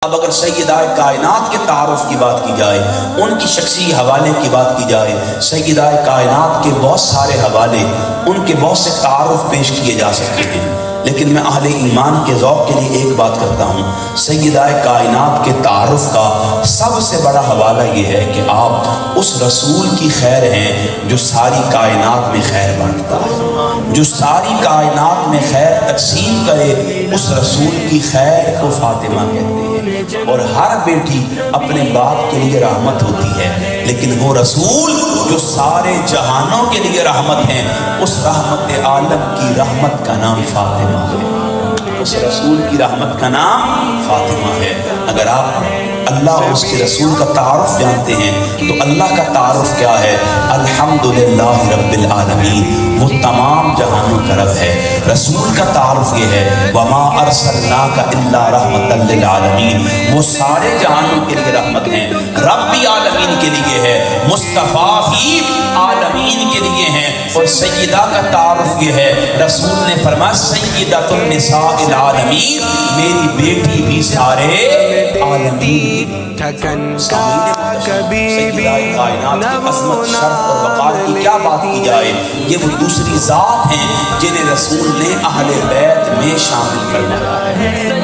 اب اگر سیدہ کائنات کے تعارف کی بات کی جائے، ان کی شخصی حوالے کی بات کی جائے، سیدہ کائنات کے بہت سارے حوالے، ان کے بہت سے تعارف پیش کیے جا سکتے ہیں، لیکن میں اہل ایمان کے ذوق کے لیے ایک بات کرتا ہوں، سیدہ کائنات کے تعارف کا سب سے بڑا حوالہ یہ ہے کہ آپ اس رسول کی خیر ہیں جو ساری کائنات میں خیر بانٹتا ہے، جو ساری کائنات میں خیر تقسیم کرے، اس رسول کی خیر کو فاطمہ کہتے ہیں۔ اور ہر بیٹی اپنے باپ کے لیے رحمت ہوتی ہے، لیکن وہ رسول جو سارے جہانوں کے لیے رحمت ہیں، اس رحمت عالم کی رحمت کا نام فاطمہ ہے، اس رسول کی رحمت کا نام فاطمہ ہے۔ اگر آپ اللہ اور اس کے رسول کا تعارف جانتے ہیں تو اللہ کا تعارف کیا ہے؟ الحمدللہ رب العالمین، وہ تمام جہانوں کا رب ہے۔ رسول کا تعارف یہ ہے وما ارسلناک الا رحمتا للعالمین، وہ سارے جہانوں کے لیے رحمت ہیں، رب عالمین کے لیے ہے، مصطفیٰ فی عالمین کے لیے ہیں۔ اور سیدہ کا تعارف یہ ہے، رسول نے فرمایا سیدۃ النساء العالمین، میری بیٹی بھی سارے عالمین۔ سیدہ کائنات کی عظمت، شرف اور وقار کی کیا بات کی جائے، یہ وہ دوسری ذات ہیں جنہیں رسول نے اہل بیت میں شامل فرمایا ہے۔